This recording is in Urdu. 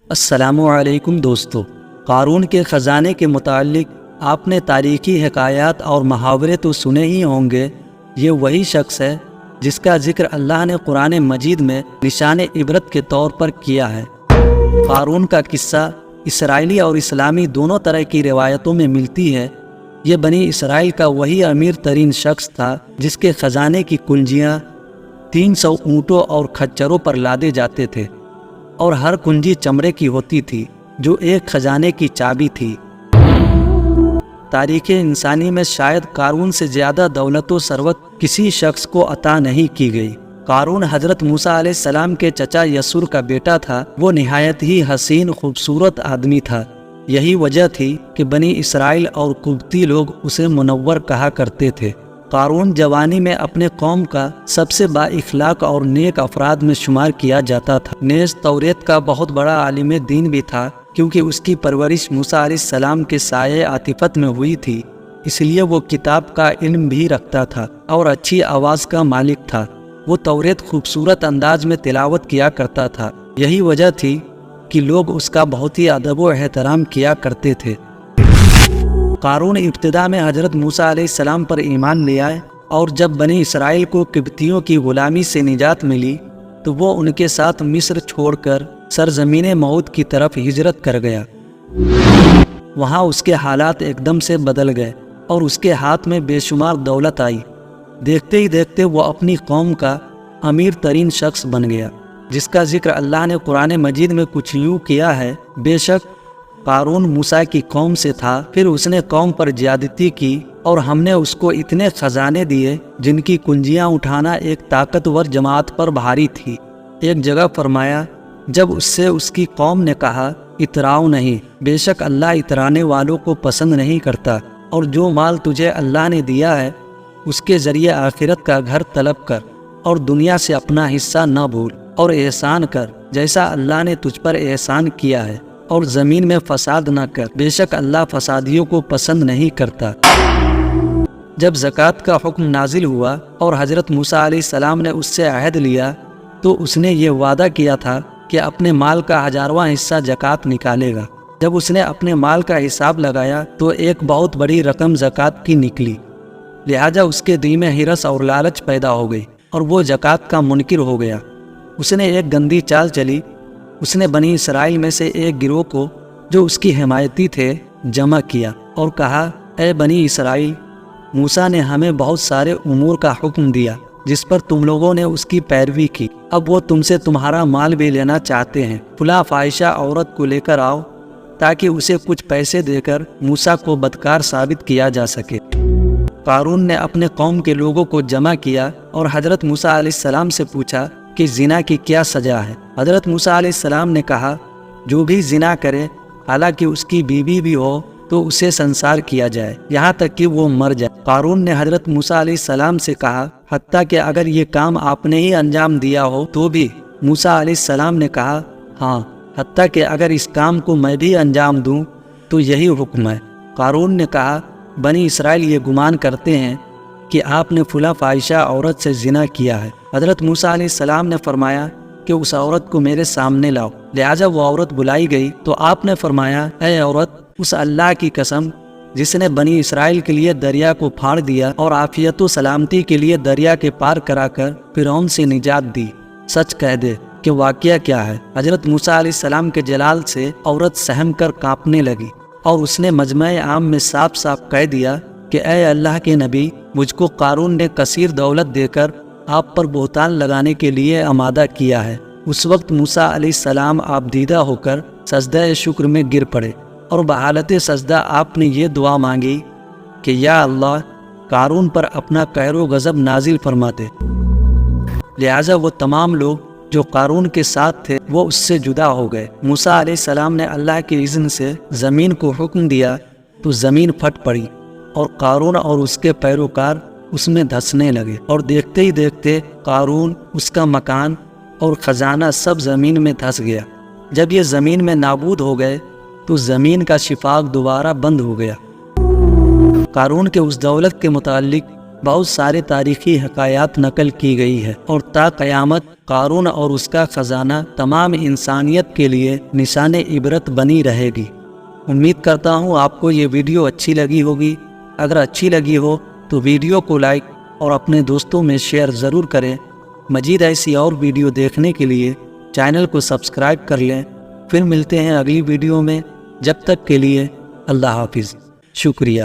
السلام علیکم دوستو، قارون کے خزانے کے متعلق آپ نے تاریخی حکایات اور محاورے تو سنے ہی ہوں گے۔ یہ وہی شخص ہے جس کا ذکر اللہ نے قرآن مجید میں نشان عبرت کے طور پر کیا ہے۔ قارون کا قصہ اسرائیلی اور اسلامی دونوں طرح کی روایتوں میں ملتی ہے۔ یہ بنی اسرائیل کا وہی امیر ترین شخص تھا جس کے خزانے کی کنجیاں 300 اونٹوں اور کھچروں پر لادے جاتے تھے، اور ہر کنجی چمڑے کی ہوتی تھی جو ایک خزانے کی چابی تھی۔ تاریخ انسانی میں شاید قارون سے زیادہ دولت و ثروت کسی شخص کو عطا نہیں کی گئی۔ قارون حضرت موسیٰ علیہ السلام کے چچا یسور کا بیٹا تھا۔ وہ نہایت ہی حسین خوبصورت آدمی تھا۔ یہی وجہ تھی کہ بنی اسرائیل اور قبطی لوگ اسے منور کہا کرتے تھے۔ قارون جوانی میں اپنے قوم کا سب سے با اخلاق اور نیک افراد میں شمار کیا جاتا تھا۔ نیز توریت کا بہت بڑا عالم دین بھی تھا، کیونکہ اس کی پرورش موسیٰ علیہ السلام کے سایہ عاطفت میں ہوئی تھی، اس لیے وہ کتاب کا علم بھی رکھتا تھا اور اچھی آواز کا مالک تھا۔ وہ توریت خوبصورت انداز میں تلاوت کیا کرتا تھا۔ یہی وجہ تھی کہ لوگ اس کا بہت ہی ادب و احترام کیا کرتے تھے۔ قارون ابتدا میں حضرت موسیٰ علیہ السلام پر ایمان لے آئے، اور جب بنی اسرائیل کو قبطیوں کی غلامی سے نجات ملی تو وہ ان کے ساتھ مصر چھوڑ کر سرزمین موعود کی طرف ہجرت کر گیا۔ وہاں اس کے حالات ایک دم سے بدل گئے اور اس کے ہاتھ میں بے شمار دولت آئی۔ دیکھتے ہی دیکھتے وہ اپنی قوم کا امیر ترین شخص بن گیا، جس کا ذکر اللہ نے قرآن مجید میں کچھ یوں کیا ہے: بے شک قارون موسیٰ کی قوم سے تھا، پھر اس نے قوم پر زیادتی کی، اور ہم نے اس کو اتنے خزانے دیے جن کی کنجیاں اٹھانا ایک طاقتور جماعت پر بھاری تھی۔ ایک جگہ فرمایا، جب اس سے اس کی قوم نے کہا اتراؤ نہیں، بے شک اللہ اترانے والوں کو پسند نہیں کرتا، اور جو مال تجھے اللہ نے دیا ہے اس کے ذریعے آخرت کا گھر طلب کر، اور دنیا سے اپنا حصہ نہ بھول، اور احسان کر جیسا اللہ نے تجھ پر احسان کیا ہے، اور زمین میں فساد نہ کر، بے شک اللہ فسادیوں کو پسند نہیں کرتا۔ جب زکوٰۃ کا حکم نازل ہوا اور حضرت موسیٰ علیہ السلام نے اس سے عہد لیا تو اس نے یہ وعدہ کیا تھا کہ اپنے مال کا 1000واں حصہ زکوٰۃ نکالے گا۔ جب اس نے اپنے مال کا حساب لگایا تو ایک بہت بڑی رقم زکوٰۃ کی نکلی، لہٰذا اس کے دل میں ہرس اور لالچ پیدا ہو گئی اور وہ زکوٰۃ کا منکر ہو گیا۔ اس نے ایک گندی چال چلی۔ اس نے بنی اسرائیل میں سے ایک گروہ کو جو اس کی حمایتی تھے جمع کیا اور کہا، اے بنی اسرائیل، موسیٰ نے ہمیں بہت سارے امور کا حکم دیا جس پر تم لوگوں نے اس کی پیروی کی۔ اب وہ تم سے تمہارا مال بھی لینا چاہتے ہیں۔ فلاں فاحشہ عورت کو لے کر آؤ تاکہ اسے کچھ پیسے دے کر موسیٰ کو بدکار ثابت کیا جا سکے۔ قارون نے اپنے قوم کے لوگوں کو جمع کیا اور حضرت موسیٰ علیہ السلام سے پوچھا کہ زنا کی کیا سزا ہے۔ حضرت موسیٰ علیہ السلام نے کہا، جو بھی زنا کرے حالانکہ اس کی بیوی بھی ہو تو اسے سنسار کیا جائے یہاں تک کہ وہ مر جائے۔ قارون نے حضرت موسیٰ علیہ السلام سے کہا، حتیٰ کہ اگر یہ کام آپ نے ہی انجام دیا ہو تو بھی؟ موسیٰ علیہ السلام نے کہا، ہاں، حتیٰ کہ اگر اس کام کو میں بھی انجام دوں تو یہی حکم ہے۔ قارون نے کہا، بنی اسرائیل یہ گمان کرتے ہیں کہ آپ نے فلاں فاحشہ عورت سے زنا کیا ہے۔ حضرت موسیٰ علیہ السلام نے فرمایا کہ اس عورت کو میرے سامنے لاؤ۔ لہٰذا وہ عورت بلائی گئی تو آپ نے فرمایا، اے عورت، اس اللہ کی قسم جس نے بنی اسرائیل کے لیے دریا کو پھاڑ دیا اور عافیت و سلامتی کے لیے دریا کے پار کرا کر فرعون سے نجات دی، سچ کہہ دے کہ واقعہ کیا ہے۔ حضرت موسیٰ علیہ السلام کے جلال سے عورت سہم کر کانپنے لگی اور اس نے مجمع عام میں صاف صاف کہہ دیا کہ اے اللہ کے نبی، مجھ کو قارون نے کثیر دولت دے کر آپ پر بہتان لگانے کے لیے آمادہ کیا ہے۔ اس وقت موسیٰ علیہ السلام آپ دیدہ ہو کر سجدہ شکر میں گر پڑے، اور بحالت سجدہ آپ نے یہ دعا مانگی کہ یا اللہ، قارون پر اپنا قہر و غضب نازل فرما دے۔ لہٰذا وہ تمام لوگ جو قارون کے ساتھ تھے وہ اس سے جدا ہو گئے۔ موسیٰ علیہ السلام نے اللہ کے اذن سے زمین کو حکم دیا تو زمین پھٹ پڑی، اور قارون اور اس کے پیروکار اس میں دھسنے لگے، اور دیکھتے ہی دیکھتے قارون، اس کا مکان اور خزانہ سب زمین میں دھس گیا۔ جب یہ زمین میں نابود ہو گئے تو زمین کا شفاق دوبارہ بند ہو گیا۔ قارون کے اس دولت کے متعلق بہت سارے تاریخی حکایات نقل کی گئی ہے، اور تا قیامت قارون اور اس کا خزانہ تمام انسانیت کے لیے نشان عبرت بنی رہے گی۔ امید کرتا ہوں آپ کو یہ ویڈیو اچھی لگی ہوگی۔ اگر اچھی لگی ہو تو ویڈیو کو لائک اور اپنے دوستوں میں شیئر ضرور کریں۔ مزید ایسی اور ویڈیو دیکھنے کے لیے چینل کو سبسکرائب کر لیں۔ پھر ملتے ہیں اگلی ویڈیو میں، جب تک کے لیے اللہ حافظ۔ شکریہ۔